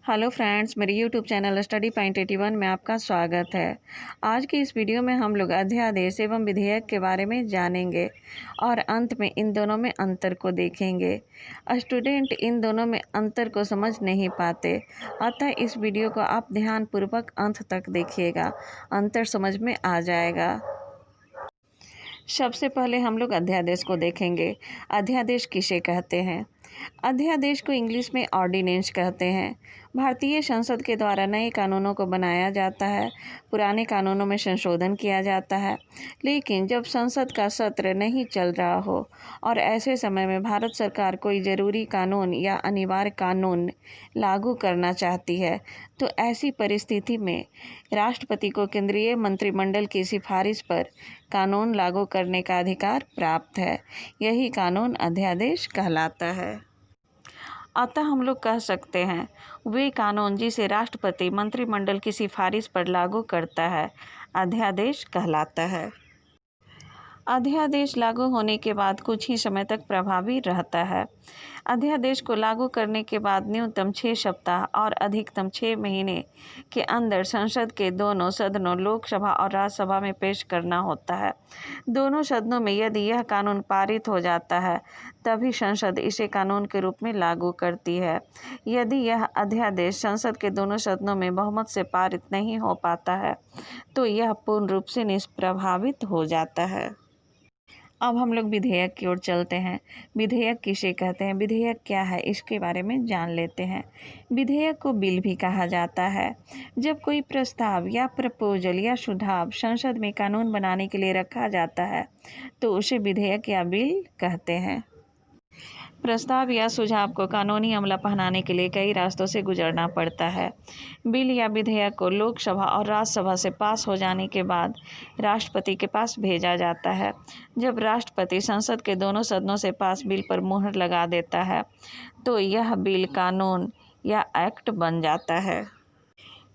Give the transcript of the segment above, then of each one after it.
Hello friends, मेरे YouTube channel study point 81 में आपका स्वागत है। आज की इस वीडियो में हम लोग अध्यादेश एवं विधेयक के बारे में जानेंगे और अंत में इन दोनों में अंतर को देखेंगे। स्टूडेंट इन दोनों में अंतर को समझ नहीं पाते, अतः इस वीडियो को आप ध्यानपूर्वक अंत तक देखिएगा, अंतर समझ में आ जाएगा। सबसे पहले हम लोग अध्यादेश को देखेंगे। अध्यादेश किसे कहते हैं? अध्यादेश को इंग्लिश में ऑर्डिनेंस कहते हैं। भारतीय संसद के द्वारा नए कानूनों को बनाया जाता है, पुराने कानूनों में संशोधन किया जाता है। लेकिन जब संसद का सत्र नहीं चल रहा हो और ऐसे समय में भारत सरकार कोई ज़रूरी कानून या अनिवार्य कानून लागू करना चाहती है, तो ऐसी परिस्थिति में राष्ट्रपति को केंद्रीय मंत्रिमंडल की सिफारिश पर कानून लागू करने का अधिकार प्राप्त है। यही कानून अध्यादेश कहलाता है। अतः हम लोग कह सकते हैं वे कानून जिसे राष्ट्रपति मंत्रिमंडल की सिफारिश पर लागू करता है, अध्यादेश कहलाता है। अध्यादेश लागू होने के बाद कुछ ही समय तक प्रभावी रहता है। अध्यादेश को लागू करने के बाद न्यूनतम 6 सप्ताह और अधिकतम 6 महीने के अंदर संसद के दोनों सदनों लोकसभा और राज्यसभा में पेश करना होता है। दोनों सदनों में यदि यह कानून पारित हो जाता है, तभी संसद इसे कानून के रूप में लागू करती है। यदि यह अध्यादेश संसद के दोनों सदनों में बहुमत से पारित नहीं हो पाता है, तो यह पूर्ण रूप से निष्प्रभावित हो जाता है। अब हम लोग विधेयक की ओर चलते हैं। विधेयक किसे कहते हैं? विधेयक क्या है, इसके बारे में जान लेते हैं। विधेयक को बिल भी कहा जाता है। जब कोई प्रस्ताव या प्रपोजल या सुझाव संसद में कानून बनाने के लिए रखा जाता है, तो उसे विधेयक या बिल कहते हैं। प्रस्ताव या सुझाव को कानूनी अमला पहनाने के लिए कई रास्तों से गुजरना पड़ता है। बिल या विधेयक को लोकसभा और राज्यसभा से पास हो जाने के बाद राष्ट्रपति के पास भेजा जाता है। जब राष्ट्रपति संसद के दोनों सदनों से पास बिल पर मुहर लगा देता है, तो यह बिल कानून या एक्ट बन जाता है।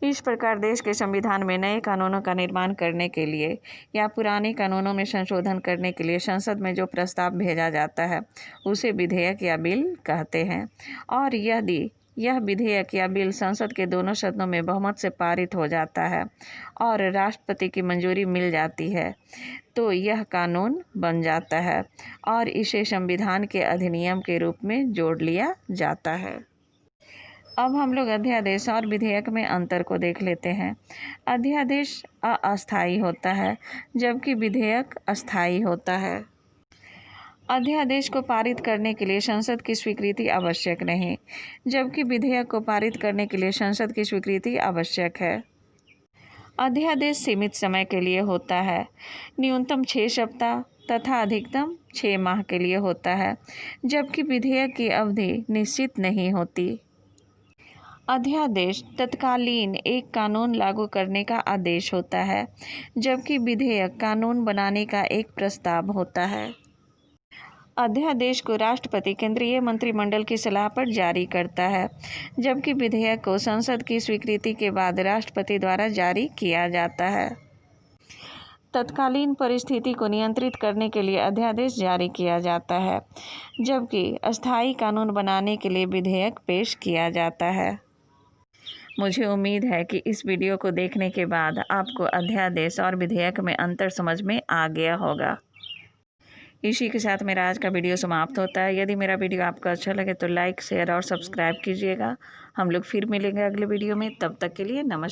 इस प्रकार देश के संविधान में नए कानूनों का निर्माण करने के लिए या पुराने कानूनों में संशोधन करने के लिए संसद में जो प्रस्ताव भेजा जाता है, उसे विधेयक या बिल कहते हैं। और यदि यह विधेयक या बिल संसद के दोनों सदनों में बहुमत से पारित हो जाता है और राष्ट्रपति की मंजूरी मिल जाती है, तो यह कानून बन जाता है और इसे संविधान के अधिनियम के रूप में जोड़ लिया जाता है। अब हम लोग अध्यादेश और विधेयक में अंतर को देख लेते हैं। अध्यादेश अस्थायी होता है, जबकि विधेयक अस्थायी होता है। अध्यादेश को पारित करने के लिए संसद की स्वीकृति आवश्यक नहीं, जबकि विधेयक को पारित करने के लिए संसद की स्वीकृति आवश्यक है। अध्यादेश सीमित समय के लिए होता है, न्यूनतम 6 सप्ताह तथा अधिकतम 6 माह के लिए होता है, जबकि विधेयक की अवधि निश्चित नहीं होती। अध्यादेश तत्कालीन एक कानून लागू करने का आदेश होता है, जबकि विधेयक कानून बनाने का एक प्रस्ताव होता है। अध्यादेश को राष्ट्रपति केंद्रीय मंत्रिमंडल की सलाह पर जारी करता है, जबकि विधेयक को संसद की स्वीकृति के बाद राष्ट्रपति द्वारा जारी किया जाता है। तत्कालीन परिस्थिति को नियंत्रित करने के लिए अध्यादेश जारी किया जाता है, जबकि अस्थायी कानून बनाने के लिए विधेयक पेश किया जाता है। मुझे उम्मीद है कि इस वीडियो को देखने के बाद आपको अध्यादेश और विधेयक में अंतर समझ में आ गया होगा। इसी के साथ मेरा आज का वीडियो समाप्त होता है। यदि मेरा वीडियो आपको अच्छा लगे तो लाइक, शेयर और सब्सक्राइब कीजिएगा। हम लोग फिर मिलेंगे अगले वीडियो में। तब तक के लिए नमस्कार।